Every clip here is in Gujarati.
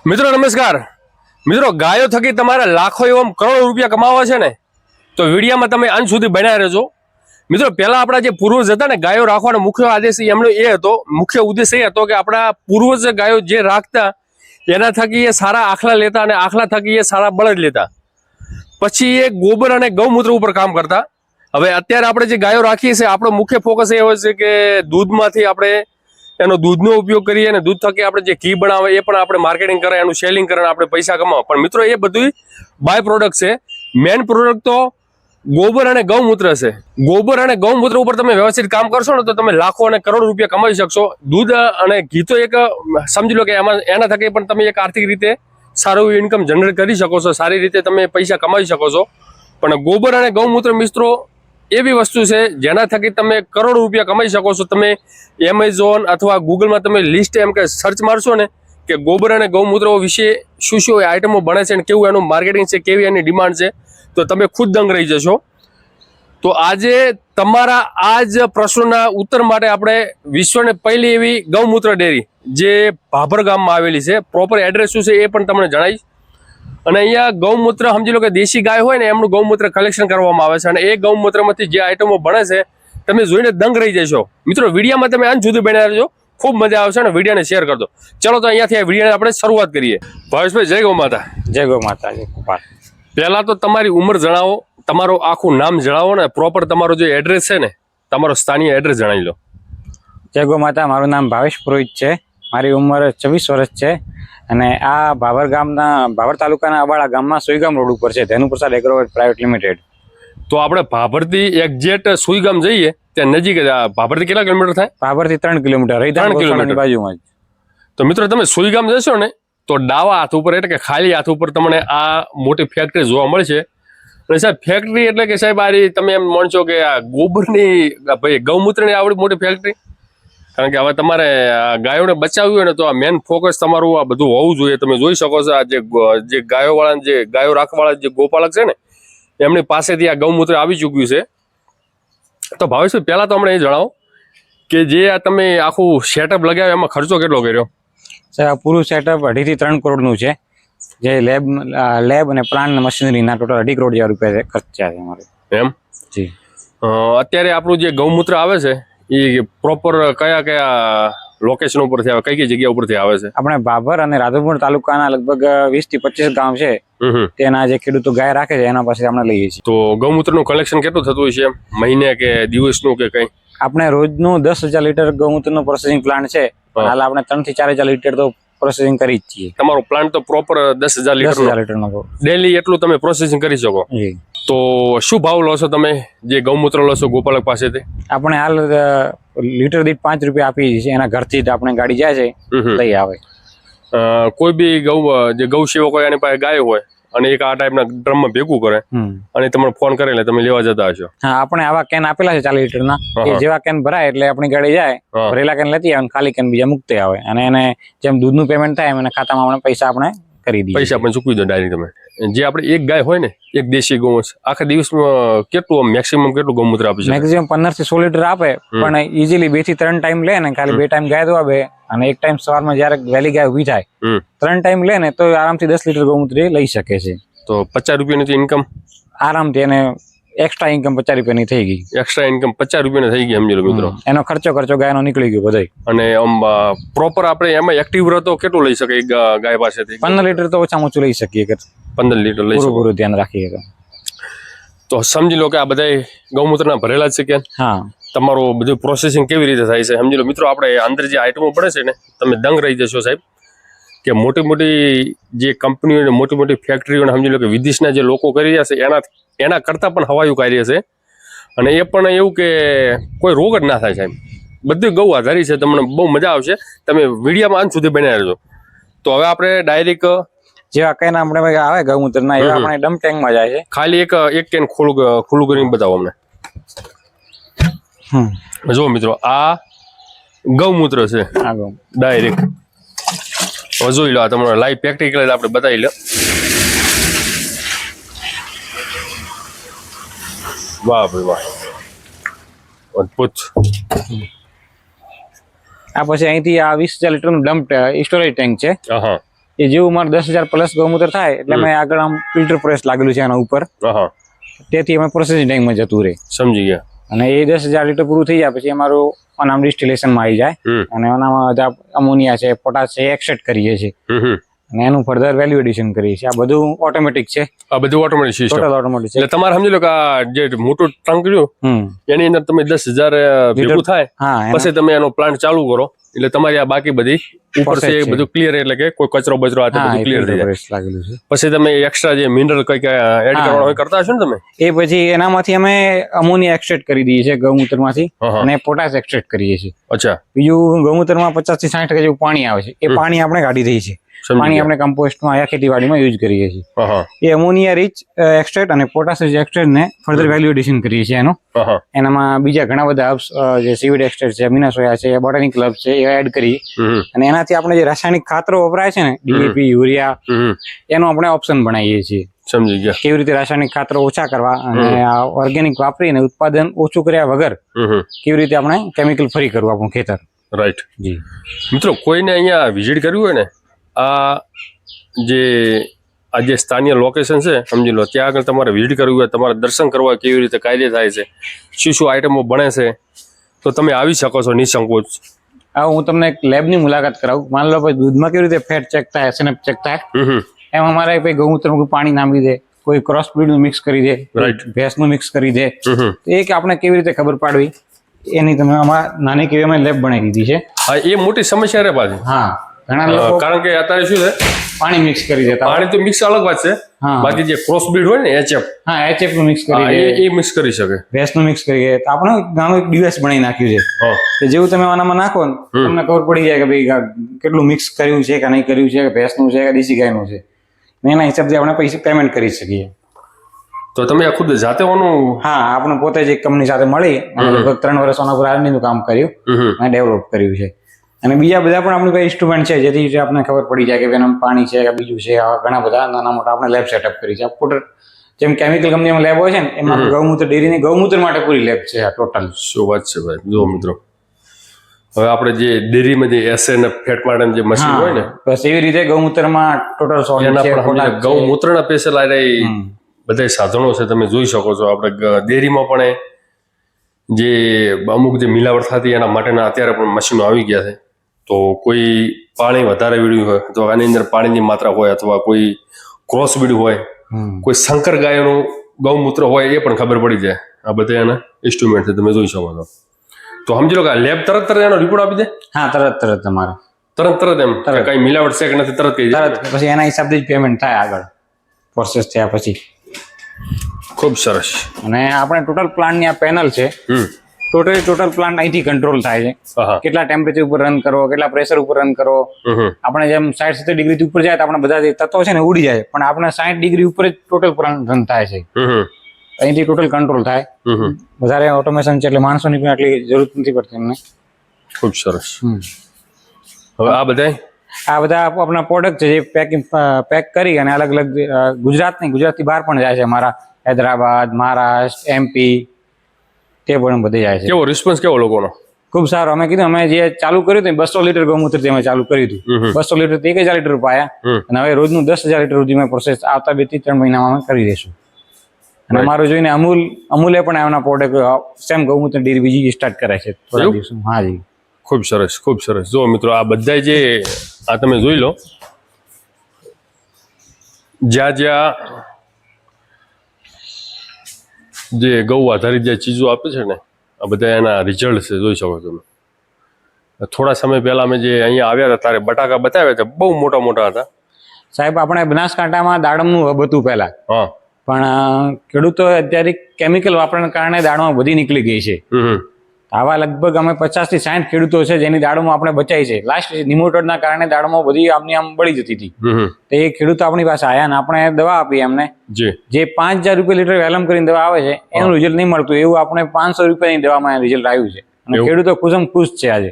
મિત્રો નમસ્કાર। મિત્રો ગાયો થકી તમારે લાખો એવમ કરોડો રૂપિયા કમાવા છે ને તો વિડીયોમાં તમે અંત સુધી બન્યા રહેજો। મિત્રો પહેલા આપણા જે પૂર્વજ હતા ને ગાયો રાખવાનો મુખ્ય આદેશ એમનો એ હતો, મુખ્ય ઉદ્દેશ એ હતો કે આપણા પૂર્વજ ગાયો જે રાખતા એના થકી એ સારા આખલા લેતા અને આખલા થકી એ સારા બળદ લેતા, પછી એ ગોબર અને ગૌમૂત્ર ઉપર કામ કરતા। હવે અત્યારે આપણે જે ગાયો રાખીએ છીએ આપણો મુખ્ય ફોકસ એ હોય છે કે દૂધમાંથી આપણે એનો દૂધનો ઉપયોગ કરીએ અને દૂધ થકી આપણે જે ઘી બનાવે એ પણ આપણે માર્કેટિંગ કરે, એનું સેલિંગ કરે, આપણે પૈસા કમાવો। પણ મિત્રો એ બધું બાય પ્રોડક્ટ છે, મેન પ્રોડક્ટ તો ગોબર અને ગૌમૂત્ર છે। ગોબર અને ગૌમૂત્ર ઉપર તમે વ્યવસ્થિત કામ કરશો ને તો તમે લાખો અને કરોડો રૂપિયા કમાઈ શકશો। દૂધ અને ઘી તો એક સમજી લો કે એના થકી પણ તમે એક આર્થિક રીતે સારું ઇન્કમ જનરેટ કરી શકો છો, સારી રીતે તમે પૈસા કમાઈ શકો છો। પણ ગોબર અને ગૌમૂત્ર મિત્રો એવી વસ્તુ છે જેના થકી તમે કરોડો રૂપિયા કમાઈ શકો છો। તમે એમેઝોન અથવા ગૂગલમાં તમે લિસ્ટ એમ કે સર્ચ મારશો ને કે ગોબર અને ગૌમૂત્ર વિશે શું શું આઈટમો બને છે અને કેવું એનું માર્કેટિંગ છે, કેવી એની ડિમાન્ડ છે, તો તમે ખુદ દંગ રહી જશો। તો આજે તમારા આ જ પ્રશ્નોના ઉત્તર માટે આપણે વિશ્વની પહેલી એવી ગૌમૂત્ર ડેરી જે ભાભર ગામમાં આવેલી છે, પ્રોપર એડ્રેસ શું છે એ પણ તમને જણાવીશ। અને અહીંયા ગૌમૂત્ર સમજી લો કે દેશી ગાય હોય ને એમનું ગૌમૂત્ર કલેક્શન કરવામાં આવે છે અને એ ગૌમૂત્રમાંથી જે આઈટમો બને છે તમે જોઈને દંગ રહી જશો। મિત્રો વિડીયોમાં તમે અંત સુધી બન્યા રહેજો, ખૂબ મજા આવશે અને વિડીયોને શેર કરજો। ચલો તો અહીંયાથી આ વિડીયોને આપણે શરૂઆત કરીએ। ભાવેશભાઈ જય ગૌ માતા। જય ગૌ માતા, જય ગોપાલ। પહેલા તો તમારી ઉંમર જણાવો, તમારું આખું નામ જણાવો ને પ્રોપર તમારો જે એડ્રેસ છે ને તમારો સ્થાનિય એડ્રેસ જણાવી લો। જય ગૌ માતા, મારું નામ ભાવેશ પુરોહિત છે, મારી ઉંમર 24 વર્ષ છે અને આ ભાભર ગામના ભાભર તાલુકાના અબાળા ગામમાં સુઈગામ રોડ ઉપર છે ધેનુ પ્રસાદ એગ્રો પ્રાઇવેટ લિમિટેડ। તો આપણે ભાભરથી એક્ઝેક્ટ સુઈગામ જઈએ ત્યાં નજીક ભાભરથી કેટલા કિલોમીટર થાય? ભાભરથી 3 કિલોમીટર, 3 કિલોમીટર બાજુમાં જ। તો મિત્રો તમે સુઈગામ જશો ને તો ડાવા હાથ ઉપર એટલે કે ખાલી હાથ ઉપર તમને આ મોટી ફેક્ટરી જોવા મળશે। અને સાહેબ ફેક્ટરી એટલે કે સાહેબ આ તમે એમ માનશો કે આ ગોબરની ભાઈ ગૌમૂત્રની આવડી મોટી ફેક્ટરી, કારણ કે હવે તમારે ગાયોને બચાવવી હોય ને તો આ મેન ફોકસ તમારું આ બધું હોવું જોઈએ। તમે જોઈ શકો છો આ જે ગાયોવાળા જે ગાયો રાખવાવાળા જે ગોપાલક છે ને એમની પાસેથી આ ગૌમૂત્ર આવી ચૂક્યું છે। તો ભાવેશભાઈ પહેલા તો અમને એ જણાવો કે જે આ તમે આખું સેટઅપ લગાવ્યો એમાં ખર્ચો કેટલો કર્યો? સર આ પૂરું સેટઅપ 2.5 થી 3 કરોડનું છે, જે લેબ અને પ્લાન્ટ મશીનરીના ટોટલ 2.5 કરોડ જેવા રૂપિયા ખર્ચા છે અમારે। એમ જી। અત્યારે આપણું જે ગૌમૂત્ર આવે છે એ પ્રોપર કયા કયા લોકેશન ઉપરથી આવે, કઈ કઈ જગ્યા ઉપરથી આવે છે? આપણે ભાભર અને રાધનપુર તાલુકાના લગભગ 20 થી 25 ગામ છે તેના જે ખેડૂતો ગાય રાખે છે એના પાસે આપણે લઈએ છીએ। તો ગૌમૂત્રનું કલેક્શન કેટલું થતું હોય છે, મહિને કે દિવસનું કે કઈ? આપણે રોજનું 10,000 લીટર ગૌમૂત્રનું પ્રોસેસિંગ પ્લાન્ટ છે, હાલ આપણે 3 થી 4,000 લીટર તો પ્રોસેસિંગ કરી જ છીએ। તમારો પ્લાન્ટ તો પ્રોપર 10,000 લીટરનો ડેલી એટલું તમે પ્રોસેસિંગ કરી શકો? તો શું ભાવ લો છો તમે જે ગૌમૂત્ર લો છો ગોપાલક પાસેથી? આપણે હાલ લીટર દીઠ 5 રૂપિયા આપીએ છીએ, એના ઘરથી જ આપણે ગાડી જાય છે લઈ આવે। કોઈ બી જે ગૌ સેવક હોય એની પાસે ગાય હોય અને એક આ ટાઈપના ડ્રમમાં ભેગું કરે અને તમને ફોન કરે એટલે તમે લેવા જતા હશો? હા, આપણે આવા કેન આપેલા છે 40 લીટરના, એ જેવા કેન ભરાય એટલે આપણી ગાડી જાય, ભરેલા કેન લેતી આવે, ખાલી કેન બીજા મૂકતે આવે અને એને જેમ દૂધનું પેમેન્ટ થાય એમ એના ખાતામાં આપણે પૈસા આપણે કરી દઈએ, પૈસા આપણે ચૂકવી દો ડાયરેક્ટ તમે। જે આપણે એક ગાય હોય ને એક દેશી ગૌવંશ આખા દિવસમાં કેટલું મેક્સિમમ કેટલું ગૌમૂત્ર આપે છે? મેક્સિમમ 15 થી 16 લીટર આપે, પણ ઇઝીલી 2 થી 3 ટાઈમ લે ને, ખાલી 2 ટાઈમ ગાય દોવા બે અને એક ટાઈમ સવારમાં જયારે વહેલી ગાય ઉભી થાય 3 ટાઈમ લે ને તો આરામથી 10 લીટર ગૌમૂત્ર લઈ શકે છે। તો 50 રૂપિયાની ઇન્કમ આરામથી, એને એક્સ્ટ્રા ઇન્કમ 50 રૂપિયાની થઈ ગઈ, એક્સ્ટ્રા ઇન્કમ 50 રૂપિયાની થઈ ગઈ સમજી લો મિત્રો। એનો ખર્ચો ગાયનો નીકળી ગયો બધો। અને પ્રોપર આપણે એમાં એક્ટિવ રહો કેટલું લઈ શકે ગાય પાસેથી? 15 લીટર તો ઓછામાં ઓછું લઈ શકીએ કે 15 લીટર લઈ શકો, પૂરું ધ્યાન રાખીએ તો સમજી લો કે આ બધા ગૌમૂત્રના ભરેલા જ છે કે? હા। તમારું બધું પ્રોસેસિંગ કેવી રીતે થાય છે સમજી લો મિત્રો। આપણે અંદર જે આઈટમો પડે છે ને તમે દંગ રહી જશો સાહેબ, કે મોટી મોટી જે કંપનીઓ મોટી મોટી ફેક્ટરીઓને સમજી લો કે વિદેશના જે લોકો કરી રહ્યા છે એના કરતાં પણ હવાયું કાર્ય છે અને એ પણ એવું કે કોઈ રોગ જ ના થાય સાહેબ, બધું ગૌ આધારી છે। તમને બહુ મજા આવશે, તમે વિડીયોમાં અંત સુધી બન્યા રહેજો। તો હવે આપણે ડાયરેક્ટ જેવા કેન આપણે આવે ગૌમૂત્રના એવા આપણે ડમ્પ ટેન્કમાં જાય છે, ખાલી એક કેન ખુલ્લું કરીને બતાવો અમને। જો મિત્રો આ ગૌમૂત્ર છે ડાયરેક્ટ, હવે જોઈ લો, આ તમારો લાઈવ પ્રેક્ટિકલ આપણે બતાવી લો। વાહ ભાઈ વાહ, અદભુત। આ પછી અહીંથી આ 20,000 લીટરનું ડમ્પ સ્ટોરેજ ટેન્ક છે। હા, એ જેવું મારે 10,000 પ્લસ ગૌમૂત્ર થાય એટલે અમે આગળ આમ ફિલ્ટર પ્રેસ લાગેલું છે આના ઉપર, હા, તેથી અમે પ્રોસેસિંગ ટેન્કમાં જતું રહે. સમજી ગયા. અને એ 10,000 લીટર પૂરું થઈ જાય પછી અમારું આનામ ડિસ્ટિલેશનમાં આવી જાય અને આનામાં અમોનિયા છે, પોટાશ છે, એક્સટ્રેક્ટ કરીએ છીએ અને એનું ફર્ધર વેલ્યુ એડિશન કરીએ છીએ. આ બધું ઓટોમેટિક છે, આ બધું ઓટોમેટિક સિસ્ટમ, ટોટલ ઓટોમેટિક છે. એટલે તમારે સમજી લો કે આ જે મોટું ટંક રહ્યું એની અંદર તમે 10,000 ભેગું થાય પછી તમે એનો પ્લાન્ટ ચાલુ કરો એટલે તમારી આ બાકી બધી ઉપર છે એ બધું ક્લિયર, એટલે કે કોઈ કચરો બચરો આ બધું ક્લિયર થઈ જાય. પછી તમે એક્સ્ટ્રા જે મિનરલ કઈ એડ કરવાનો હોય કરતા હશો ને તમે? એ પછી એનામાંથી અમે અમોનિયા એક્સટ્રેક્ટ કરી દઈએ છીએ ગૌમૂત્રમાંથી અને પોટાશ એક્સટ્રેક્ટ કરીએ છીએ. અચ્છા. બીજું ગૌમૂત્રમાં 50 થી 60% જેવું પાણી આવે છે, એ પાણી આપણે કાઢી દઈએ છીએ. પાણી આપણે કમ્પોસ્ટમાં યા ખેતીવાડીમાં યુઝ કરીએ છીએ. એ અમોનિયા રીચ એક્સટ્રેક્ટ અને પોટાશ એક્સટ્રેક્ટ ને ફર્ધર વેલ્યુ એડિશન કરીએ છીએ એનો. એનામાં બીજા ઘણા બધા હર્બ્સ જે સીવીડ એક્સટ્રેક્ટ છે, અમીનો સોયા છે, બોટાનિકલ હર્બ્સ છે એ એડ કરી અને એનાથી આપણે જે રાસાયણિક ખાતરો વપરાય છે ને, ડીએપી, યુરિયા, એનો આપણે ઓપ્શન બનાવીએ છીએ. સમજી ગયા. કેવી રીતે રાસાયણિક ખાતરો ઓછા કરવા અને ઓર્ગેનિક વાપરીને ઉત્પાદન ઓછું કર્યા વગર કેવી રીતે આપણે કેમિકલ ફ્રી કરવું આપણું ખેતર. રાઈટ. જી મિત્રો, કોઈને અહીંયા વિઝિટ કરવી હોય ને, આ જે સ્થાનિય લોકેશન છે સમજી લો, ત્યાં આગળ તમારે વિઝિટ કરવી હોય, તમારે દર્શન કરવા કેવી રીતે કાયદે થાય છે, શું આઈટમો બને છે, તો તમે આવી શકો છો નિસંકોચ. હા, હું તમને એક લેબની મુલાકાત કરાવું. માની લો ભાઈ દૂધમાં કેવી રીતે ફેટ ચેક થાય, એસએનએફ ચેક થાય, એમ અમારે ભાઈ ગૌમૂત્રનું પાણી નાખી દે, કોઈ ક્રોસ બ્રીડનું મિક્સ કરી દે, ભેંસનું મિક્સ કરી દે, એ કે આપણે કેવી રીતે ખબર પાડવી એની તમે આમાં નાની કેવી અમે લેબ બનાવી દીધી છે. હા, એ મોટી સમસ્યા રે પાછી. હા, ઘણા લોકો કારણ કે અત્યારે શું છે, પાણી મિક્સ કરી દેતા. પાણી તો મિક્સ અલગ વાત છે, બાકી જે ક્રોસ બ્રીડ હોય ને એચએફ, હા, એચએફ નું મિક્સ કરી દે, એ મિક્સ કરી શકે, ભેંસનું મિક્સ કરી દે. તો આપણે નાનું એક ડીએસ બનાવી નાખ્યું છે કે જેવું તમે આનામાં નાખો ને તમને ખબર પડી જાય કે ભાઈ કેટલું મિક્સ કર્યું છે કે નહીં કર્યું છે, કે ભેંસનું છે કે દેશી ગાયનું છે, એના હિસાબથી આપણે પૈસા પેમેન્ટ કરી શકીએ. તો તમે આ ખુદ જાતે હોનું? હા, આપણે પોતે જ એક કંપની સાથે મળી અને લગભગ 3 વર્ષ આના પર આરએનડી નું કામ કર્યું અને ડેવલપ કર્યું છે. અને બીજા બધા પણ આપણી પાસે ઇન્સ્ટ્રુમેન્ટ છે જેથી આપણને ખબર પડી જાય કે એનામાં પાણી છે કે બીજું છે. આવા ઘણા બધા નાના મોટા આપણે લેબ સેટઅપ કરી છે. પોટર જેમ કેમિકલ કંપનીમાં લેબ હોય છે ને, એમાં ગૌમૂત્ર ડેરીની ગૌમૂત્ર માટે પૂરી લેબ છે આ ટોટલ. શું વાત છે ભાઈ. જો મિત્રો, હવે આપણે જે ડેરીમાં જે એસએનએફ ફેટ માટે જે મશીન હોય ને, બસ એવી રીતે ગૌમૂત્રમાં ટોટલ સોલિડ છે. ગૌમૂત્રના સ્પેશિયલ આ બધા સાધનો છે, તમે જોઈ શકો છો. આપણે ડેરીમાં પણ જે અમુક જે મિલાવટ થતી એના માટેના અત્યારે પણ મશીનો આવી ગયા છે. તો કોઈ પાણી વધારે વીડ્યું હોય તો આની અંદર પાણીની માત્રા હોય, અથવા કોઈ ક્રોસ વીડ્યું હોય, કોઈ સંકર ગાયનું ગૌમૂત્ર હોય, એ પણ ખબર પડી જાય. આ બધા એના ઇન્સ્ટ્રુમેન્ટ છે, તમે જોઈ શકો છો. તો સમજી લો કે લેબ તરત એનો રિપોર્ટ આપી દે. હા, તરત તમારે તરત એમ કઈ મિલાવટ છે કે નથી તરત કહી દે. પછી એના હિસાબથી જ પેમેન્ટ થાય આગળ પ્રોસેસ થયા પછી. ખૂબ સરસ. અને આપણે ટોટલ પ્લાન્ટની આ પેનલ છે, ટોટલ પ્લાન્ટ અહીંથી કંટ્રોલ થાય છે. કેટલા ટેમ્પરેચર ઉપર રન કરો, કેટલા પ્રેશર ઉપર રન કરો. આપણે જેમ 60-70 ડિગ્રી ઉપર જાય તો આપણે બધા જે તત્વો છે ને ઉડી જાય, પણ આપણે 60 ડિગ્રી ઉપર જ ટોટલ પ્લાન્ટ રન થાય છે. અહીંથી ટોટલ કંટ્રોલ થાય. વધારે ઓટોમેશન છે એટલે માણસોની પણ આટલી જરૂર નથી પડતી એમને. ખૂબ સરસ. હવે આ બધા આપણા પ્રોડક્ટ છે જે પેક કરી અને અલગ અલગ ગુજરાતથી બહાર પણ જાય છે. અમારા હૈદરાબાદ, મહારાષ્ટ્ર, એમપી તે પણ બધે જાય છે. કેવો રિસ્પોન્સ કેવો લોકોનો? ખૂબ સારો. અમે કીધું અમે જે ચાલુ કર્યું હતું 200 લીટર ગૌમૂત્રથી અમે ચાલુ કર્યું હતું. 200 લીટર 1000 લીટર પાયા અને હવે રોજનું 10,000 લીટર સુધી અમે પ્રોસેસ આવતા 2 થી 3 મહિનામાં અમે કરી દઈશું. અને અમારું જોઈને અમૂલે પણ એમના પ્રોડક્ટ સેમ ગૌમૂત્ર ડેરી બીજી સ્ટાર્ટ કરે છે થોડા દિવસમાં. હા જી, ખૂબ સરસ, ખૂબ સરસ. જો મિત્રો, આ બધા જે આ તમે જોઈ લો, જ્યાં જે ગૌ આધારિત જે ચીજો આપે છે ને, આ બધા એના રિઝલ્ટ છે, જોઈ શકો તમે. થોડા સમય પહેલા અમે જે અહીંયા આવ્યા હતા ત્યારે બટાકા બતાવ્યા હતા, બહુ મોટા મોટા હતા. સાહેબ, આપણે બનાસકાંઠામાં દાડમનું હબ હતું પહેલા, પણ ખેડૂતો અત્યારે કેમિકલ વાપરવાના કારણે દાડમાં બધી નીકળી ગઈ છે. આવા લગભગ અમે 50 થી 60 ખેડૂતો છે જેની દાડમો આપણે બચાવી છે. લાસ્ટ નિમોટોડના કારણે દાડમો બધી આમ બળી જતી હતી. તો એ ખેડૂતો આપણી પાસે આવ્યા ને આપણે દવા આપી એમને, જે 5,000 રૂપિયા લીટર વેલમ કરીને દવા આવે છે એનું રિઝલ્ટ નહીં મળતું, એવું આપણે 500 રૂપિયાની દવામાં રિઝલ્ટ આવ્યું છે. અને ખેડૂતો ખુશ છે. આજે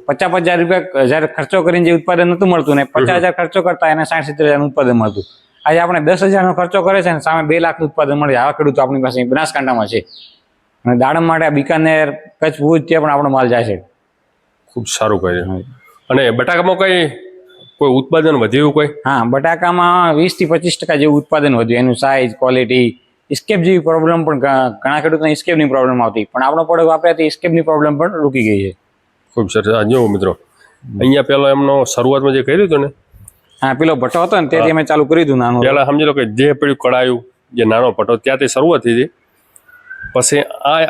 50,000 રૂપિયા જયારે ખર્ચો કરીને જે ઉત્પાદન નતું મળતું ને 50,000 ખર્ચો કરતા એને 60-70,000 ઉત્પાદન મળતું. આજે આપણે 10,000 નો ખર્ચો કરે છે ને સામે 2 લાખનું ઉત્પાદન મળે. આવા ખેડૂતો આપણી પાસે બનાસકાંઠામાં છે. અને દાડમ માટે બીકાનેર, કચ્છ, ભુજ ત્યાં પણ આપણો માલ જાય છે. ખૂબ સારું કહે છે. અને બટાકામાં કઈ કોઈ ઉત્પાદન વધ્યું કોઈ? હા, બટાકામાં 20 થી 25% જેવું ઉત્પાદન વધ્યું. એનું સાઇઝ, ક્વોલિટી, સ્કેપ જેવી પ્રોબ્લેમ પણ ઘણા ખેડૂતોને સ્કેપની પ્રોબ્લેમ આવતી, પણ આપણો પ્રોડક્ટ વાપર્યાથી સ્કેપની પ્રોબ્લેમ પણ રૂકી ગઈ છે. ખૂબ સરસ. આ જો મિત્રો, અહીંયા પેલો એમનો શરૂઆતમાં જે કર્યું હતું ને, હા, પેલો ભટ્ટો હતો ને તેથી અમે ચાલુ કરી દીધું નાનું. પેલા સમજી લો કે જે પડ્યું કડાયું, જે નાનો ભટ્ટો ત્યાંથી શરૂઆત થઈ હતી. પછી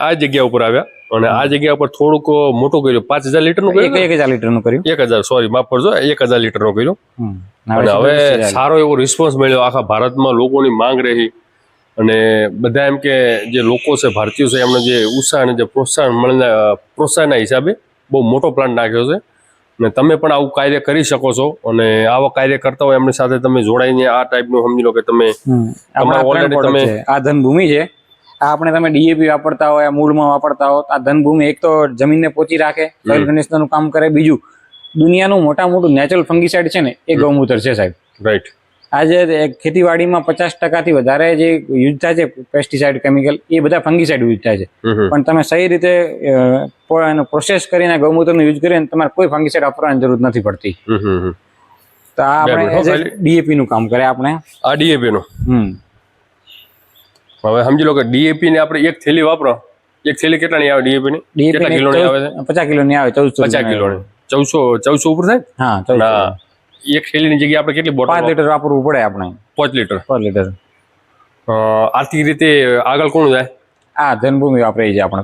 આ જગ્યા ઉપર આવ્યા અને આ જગ્યા ઉપર થોડુંક મોટું કર્યું, 5000 લીટરનું કર્યું. 1000 લીટરનું કર્યું. 1000, સોરી માફ કરજો, 1000 લીટરનું કર્યું. અને હવે સારો એવો રિસ્પોન્સ મળ્યો. આખા ભારતમાં લોકોની માંગ રહી અને બધા એમ કે જે લોકો છે ભારતીયો છે એમને જે ઉત્સાહ અને જે પ્રોત્સાહનના હિસાબે બહુ મોટો પ્લાન્ટ નાખ્યો છે. અને તમે પણ આવું કાર્ય કરી શકો છો અને આવા કાર્ય કરતા હોય એમની સાથે તમે જોડાઈને આ ટાઈપનું સમજી લો કે તમે આ ધનભૂમિ છે. આ આપણે તમે ડીએપી વાપરતા હોય, મૂળમાં વાપરતા હો, આ ધનભૂમિ એક તો જમીનને પોચી રાખે, સોઇલ કન્ડિશનરનું કામ કરે. બીજું, દુનિયાનું મોટામાં નેચરલ ફંગીસાઇડ છે ને એ ગૌમૂત્ર છે સાહેબ. રાઈટ. આજે ખેતીવાડીમાં 50% વધારે જે યુઝ થાય છે પેસ્ટિસાઇડ, કેમિકલ, એ બધા ફંગીસાઇડ યુઝ થાય છે. પણ તમે સહી રીતે પ્રોસેસ કરીને ગૌમૂત્રનો યુઝ કરીને તમારે કોઈ ફંગીસાઇડ વાપરવાની જરૂર નથી પડતી. તો આ આપણે ડીએપી નું કામ કરે. આપણે આ ડીએપી નું હવે સમજી લો કે ડીએપી ને આપણે એક થેલી વાપરો, એક થેલી કેટલાની આવે ડીએપી ની? કેટલા કિલોની આવે છે? 50 કિલોની આવે. 50 કિલોની 1400 ઉપર થાય. હા, એક થેલીની જગ્યાએ આપણે કેટલી બોટલ? 5 લીટર વાપરવું પડે આપણે. 5 લીટર. આર્થિક રીતે આગળ કોણ જાય? આ ધનભૂમિ વાપરે છે આપણે.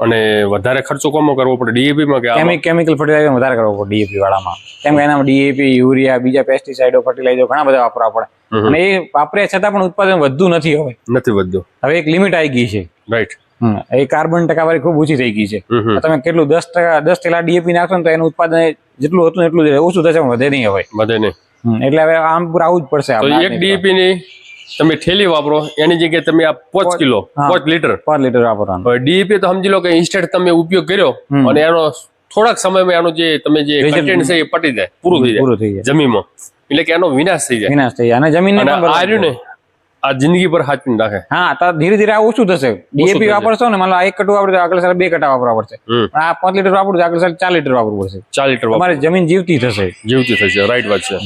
અને વધારે ખર્ચો કોમાં કરવો પડે? ડીએપી માં કે કેમિકલ ફર્ટિલાઇઝર વધારે કરવો પડે ડીએપી વાળામાં? કેમ કે એનામાં ડીએપી, યુરિયા, બીજા પેસ્ટિસાઇડો, ફર્ટિલાઇઝર ઘણા બધા વાપરવા પડે. અને એ વાપર્યા છતાં પણ ઉત્પાદન વધતું નથી. નથી વધતું. હવે એક લિમિટ આવી ગઈ છે. રાઈટ. એ કાર્બન ટકાવારી ખૂબ ઓછી થઈ ગઈ છે. તમે કેટલું 10 થેલા ડીએપી નાખશો ને તો એનું ઉત્પાદન જેટલું હતું એટલું ઓછું થશે, વધે નહીં. હવે વધે નહીં. એટલે હવે આમ પૂરું આવવું જ પડશે. એક ડીએપી ની તમે થેલી વાપરો એની જગ્યાએ તમે આ 5 કિલો 5 લીટર વાપરવાનું. ડીએપી તો સમજી લો કે ઇન્સ્ટન્ટ તમે ઉપયોગ કર્યો અને એનો થોડાક સમયમાં એનો જે તમે જે કન્ટેન્ટ છે એ પટી જાય, પૂરું થઈ જાય જમીનમાં. એટલે કે એનો વિનાશ થઈ જાય. અને જમીનને પણ આ રહ્યું ને આ જિંદગી પર હાચવીને રાખે. હા, તો ધીરે ધીરે આ ઓછું થશે. ડીએપી વાપરશો ને, માનો 1 કટુ વાપરો, આગળ સાલ 2 કટા વાપરવા પડશે. પણ આ 5 લીટર વાપરું તો આગળ સાલ 4 લીટર વાપરવું પડશે. 4 લીટર તમારી જમીન જીવતી થશે. રાઈટ વાત છે.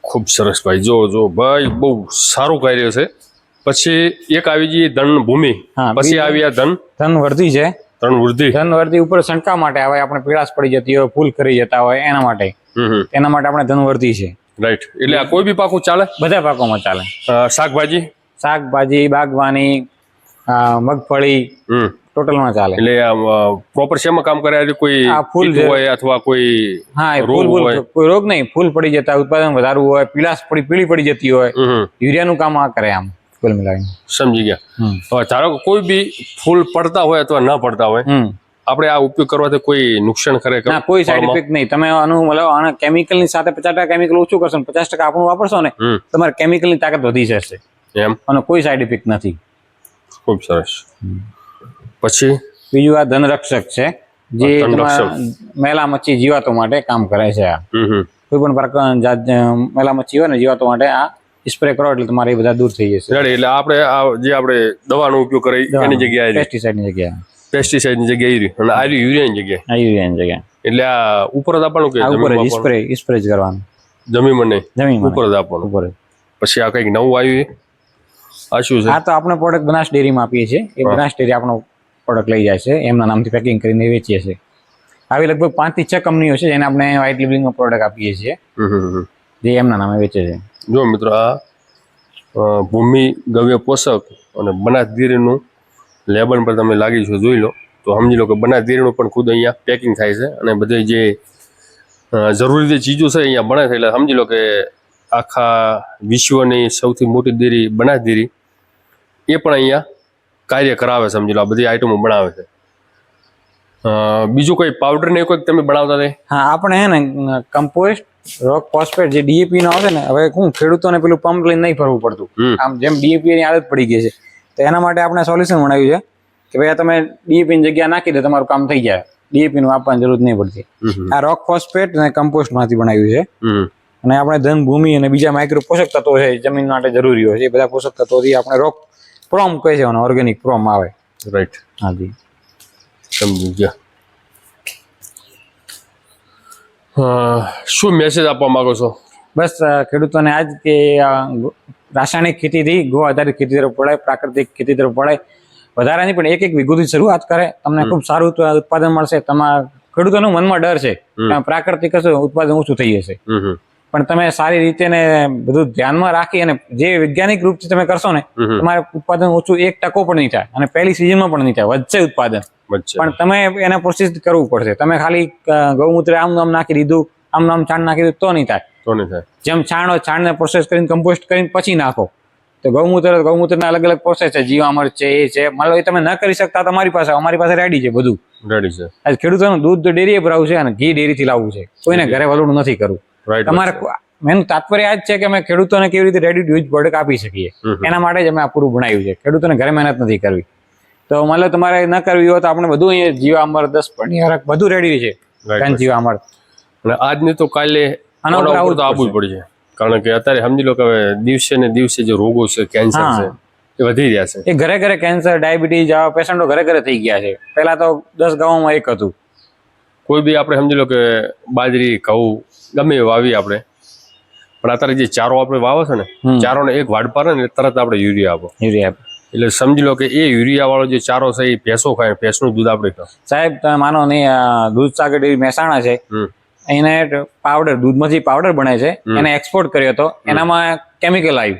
ખૂબ સરસ ભાઈ. જો ભાઈ બહુ સારું કાર્ય છે. પછી એક આવી ગઈ ધનભૂમિ, પછી આવી આ ધનવર્ધી છે. ધનવર્ધી ઉપર છંટકાવ માટે આવે. આપણે પીળાશ પડી જતી હોય, ફૂલ કરી જતા હોય, એના માટે આપણે ધનવર્ધી છે. રાઈટ. એટલે આ કોઈ બી પાકો ચાલે? બધા પાકોમાં ચાલે. શાકભાજી, બાગવાની, મગફળી, ટોટલમાં ચાલે. એટલે પ્રોપર શેમાં કામ કરે? કોઈ ફૂલ હોય અથવા કોઈ કોઈ રોગ નહીં, ફૂલ પડી જતા, ઉત્પાદન વધારવું હોય, પીળાશ પીળી પડી જતી હોય, યુરિયાનું કામ આ કરે. આમ કુલ મિલાવીને સમજી ગયા. હવે ધારો કે કોઈ બી ફૂલ પડતા હોય અથવા ન પડતા હોય, આપણે આ ઉપયોગ કરવાથી કોઈ નુકસાન કરે? કોઈ સાઈડ ઇફેક્ટ નહીં. તમે આનું કેમિકલની સાથે 50% કેમિકલ ઓછું કરશો, 50% આપણું વાપરશો ને, તમારે કેમિકલની તાકાત વધી જશે એમ. અને કોઈ સાઈડ ઇફેક્ટ નથી. ખૂબ સરસ. પછી બીજું આ ધનરક્ષક છે, જે મેલા મચ્છી જીવાતો માટે કામ કરે છે. આ કોઈ પણ પ્રકાર મેલા મચ્છી હોય ને જીવાતો માટે આ સ્પ્રે કરો એટલે તમારે બધા દૂર થઈ જશે. એટલે આપણે દવાનો ઉપયોગ કરીએ એની જગ્યાએ પેસ્ટિસાઇડની જગ્યાએ અને આ યુરિયાની જગ્યાએ. એટલે આ ઉપર જ આપવાનું કે સ્પ્રે જ કરવાનું? જમીનમાં નહીં, ઉપર જ આપવાનું. પછી આ કંઈક નવું આવ્યું, આ શું છે? આ તો આપણે પ્રોડક્ટ બનાસ ડેરીમાં આપીએ છીએ. એ બનાસ ડેરી આપણો પ્રોડક્ટ લઈ જાય છે, એમના નામથી પેકિંગ કરીને વેચીએ છીએ. આવી લગભગ 5 થી 6 કંપનીઓ છે જેને આપણે વ્હાઇટ લેબલિંગનો પ્રોડક્ટ આપીએ છીએ, જે એમના નામે વેચે છે. જો મિત્રો, આ ભૂમિ ગવ્ય પોષક અને બનાસ ડેરીનું લેબલ પર તમે લાગી છો, જોઈ લો તો સમજી લો કે બનાસ ડેરીનું પણ ખુદ અહીંયા પેકિંગ થાય છે. અને બધી જે જરૂરી જે ચીજો છે અહીંયા બને છે. એટલે સમજી લો કે આખા વિશ્વની સૌથી મોટી ડેરી બનાસ ડેરી એ પણ અહીંયા કાર્ય કરાવે છે. સમજી લો આ બધી આઈટમો બનાવે છે. બીજું કોઈ પાવડર ને કોઈ તમે બનાવતા હતા? હા, આપણે હે ને કમ્પોસ્ટ, રોક ફોસ્ફેટ, જે ડીએપી નો આવે ને, હવે હું ખેડૂતોને પેલું પંપ લઈને નહીં ફરવું પડતું. આમ જેમ ડીએપી ની આદત પડી ગઈ છે, તો એના માટે આપણે સોલ્યુશન બનાવ્યું છે કે ભાઈ તમે ડીએપી ની જગ્યા નાખી દે, તમારું કામ થઈ જાય. ડીએપી નું આપવાની જરૂર નહીં પડતી. આ રોક ફોસ્ફેટ અને કમ્પોસ્ટ માંથી બનાવ્યું છે. અને આપણે ધનભૂમિ અને બીજા માઇક્રો પોષક તત્વો છે જમીન માટે જરૂરી હોય છે, એ બધા પોષક તત્વોથી આપણે રોક પ્રોમ કહે છે, ઓર્ગેનિક પ્રોમ આવે. રાઈટ. હાજી, સમજી ગયા. શું મેસેજ આપવા માંગો છો? બસ ખેડૂતોને આજ કે રાસાયણિક ખેતીથી ગો આધારિત ખેતી તરફ પડે, પ્રાકૃતિક ખેતી તરફ પડે. વધારાની પણ એક વીઘોથી શરૂઆત કરે, તમને ખૂબ સારું ઉત્પાદન મળશે. તમારા ખેડૂતોનું મનમાં ડર છે પ્રાકૃતિક હશે ઉત્પાદન ઓછું થઈ જશે, પણ તમે સારી રીતે ને બધું ધ્યાનમાં રાખી અને જે વૈજ્ઞાનિક રૂપથી તમે કરશો ને, તમારે ઉત્પાદન ઓછું 1% પણ નહીં થાય અને પહેલી સિઝનમાં પણ નહીં થાય, વધશે ઉત્પાદન. પણ તમે એને પ્રોસેસ કરવું પડશે. તમે ખાલી ગૌમૂત્ર આમ નામ નાખી દીધું, આમ નામ છાણ નાખી દીધું તો નહીં થાય. જેમ છાણ હોય, છાણને પ્રોસેસ કરીને કમ્પોસ્ટ કરીને પછી નાખો. તો ગૌમૂત્રના અલગ અલગ પ્રોસેસ છે, જીવામૃત છે, એ છે. માનો એ તમે ન કરી શકતા તો અમારી પાસે રેડી છે, બધું રેડી છે. આજ ખેડૂતોનું દૂધ ડેરીએ ભરાવું છે અને ઘી ડેરીથી લાવવું છે, કોઈને ઘરે વલોણું નથી કરવું. તમારે મેનું તાત્પર્ય આ જ છે કે અમે ખેડૂતોને કેવી રીતે રેડી ટુ યુઝ પ્રોડક્ટ આપી શકીએ, એના માટે જ અમે આ પૂરું બનાવ્યું છે. ખેડૂતોને ઘરે મહેનત નથી કરવી. તો મતલબ તમારે ન કરવી હોય તો આપણે બધું અહીંયા જીવામૃત 10 બધું રેડી છે, જીવામૃત. અને આજની તો કાલે આવવું પડશે, કારણ કે અત્યારે સમજી લો કે હવે દિવસે ને દિવસે જે રોગો છે, કેન્સર છે, એ વધી રહ્યા છે. એ ઘરે ઘરે કેન્સર, ડાયાબિટીસ આવા પેશન્ટો ઘરે ઘરે થઈ ગયા છે. પહેલા તો 10 ગામોમાં એક હતું. કોઈ બી આપણે સમજી લો કે બાજરી, ઘઉં ગમે એ વાવી આપણે, પણ અત્યારે જે ચારો આપણે વાવો છે ને, ચારોને એક વાડ પાડે ને તરત આપણે યુરિયા આપો. એટલે સમજી લો કે એ યુરિયા વાળો જે ચારો છે એ ભેંસો ખાય, ભેંસનું દૂધ આપણે ખાય. સાહેબ તમે માનો નહીં, દૂધસાગર ડેરી મહેસાણા છે, એને પાવડર, દૂધમાંથી પાવડર બને છે, એને એક્સપોર્ટ કર્યો હતો. એનામાં કેમિકલ આવ્યું,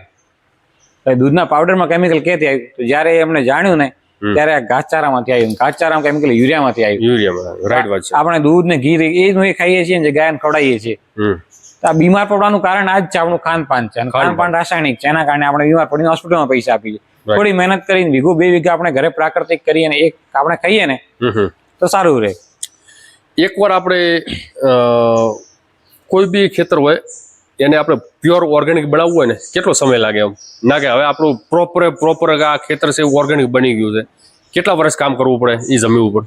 દૂધના પાવડરમાં કેમિકલ ક્યાંથી આવ્યું? તો જયારે એમને જાણ્યું ને ત્યારે ઘાસચારામાંથી આવ્યું. ઘાસચારામાં કેમિકલ યુરિયામાંથી આવ્યું. આપણે દૂધ ને ઘી એ ખાઈએ છીએ, જે ગાયને ખવડાવીએ છીએ. આ બીમાર પડવાનું કારણ આ જ છે, આપણું ખાનપાન છે. અને ખાનપાન રાસાયણિક છે, એના કારણે આપણે બીમાર પડીને હોસ્પિટલમાં પૈસા આપીએ. થોડી મહેનત કરીને 1 વીઘા આપણે ઘરે પ્રાકૃતિક કરીએ ને એક આપણે ખાઈએ ને તો સારું રહે. એકવાર આપણે કોઈ બી ખેતર હોય એને આપણે પ્યોર ઓર્ગેનિક બનાવવું હોય ને કેટલો સમય લાગે? એમ ના કે હવે આપણું પ્રોપર આ ખેતર છે ઓર્ગેનિક બની ગયું છે, કેટલા વર્ષ કામ કરવું પડે એ જમીન ઉપર?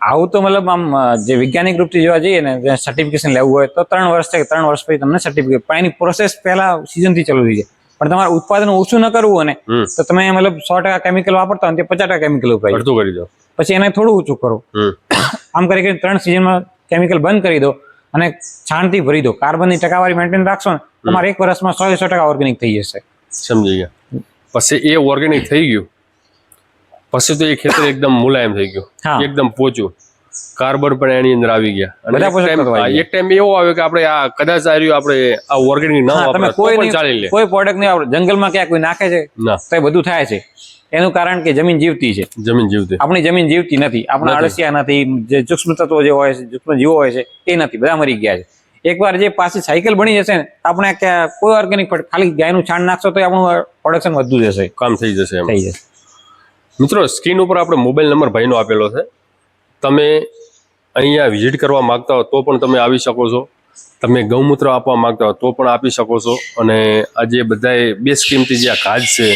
આવું તો મતલબ આમ જે વૈજ્ઞાનિક રૂપથી જોવા જઈએ ને, સર્ટિફિકેશન લેવું હોય તો 3 વર્ષ છે. 3 વર્ષ પછી તમને સર્ટિફિકેટ, પણ એની પ્રોસેસ પહેલા સિઝનથી ચાલુ થઈ જાય. પણ તમારે ઉત્પાદન ઓછું ન કરવું હોય ને તો તમે મતલબ 100% કેમિકલ વાપરતા હોય તે 50% કેમિકલ અડધું કરી દો, પછી એને થોડું ઓછું કરો. આમ કરી 3 સિઝનમાં કેમિકલ બંધ કરી દો અને છાણથી ભરી દો. કાર્બનની ટકાવારી મેન્ટેન રાખશો ને, તમારે 1 વર્ષમાં 100% ઓર્ગેનિક થઈ જશે. સમજી ગયા? પછી એ ઓર્ગેનિક થઈ ગયું પછી તો એ ખેતર એકદમ મુલાયમ થઈ ગયું, એકદમ પોચું. કાર્બન પણ એની અંદર આવી ગયા. એક ટાઈમ એવો આવ્યો કે આપણે આ કદાચ આપણે આ ઓર્ગેનિક ના વાપરે કોઈ પ્રોડક્ટ નહીં વાપરે, જંગલમાં ક્યાં કોઈ નાખે છે તો બધું થાય છે. એનું કારણ કે જમીન જીવતી છે. આપણી જમીન જીવતી નથી. આપણા અળસિયા નથી, જે સૂક્ષ્મ તત્વો જે હોય છે, સૂક્ષ્મ જીવો હોય છે એ નથી, બધા મરી ગયા છે. એકવાર જે પાછી સાયકલ બની જશે ને, આપણે કોઈ ઓર્ગેનિક ખાલી ગાયનું છાણ નાખશો તો આપણું પ્રોડક્શન વધુ જશે, કામ થઈ જશે. મિત્રો, સ્ક્રીન ઉપર આપણે મોબાઈલ નંબર ભાઈનો આપેલો છે. તમે અહીંયા વિઝિટ કરવા માંગતા હો તો પણ તમે આવી શકો છો. તમે ગૌમૂત્ર આપવા માંગતા હો તો પણ આપી શકો છો. અને આ જે બધાએ બેસ્ટ કિંમતી જે આ ઘાસ છે,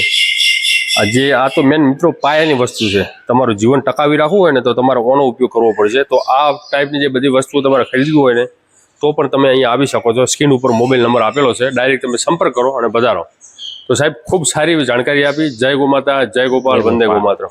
આ તો મેન મિત્રો પાયાની વસ્તુ છે. તમારું જીવન ટકાવી રાખવું હોય ને તો તમારે ઓનો ઉપયોગ કરવો પડશે. તો આ ટાઈપની જે બધી વસ્તુઓ તમારે ખરીદવી હોય ને તો પણ તમે અહીંયા આવી શકો છો. સ્ક્રીન ઉપર મોબાઈલ નંબર આપેલો છે, ડાયરેક્ટ તમે સંપર્ક કરો અને પધારો. તો સાહેબ ખૂબ સારી એવી જાણકારી આપી. જય ગોમાતા, જય ગોપાલ, વંદે ગોમાત્ર.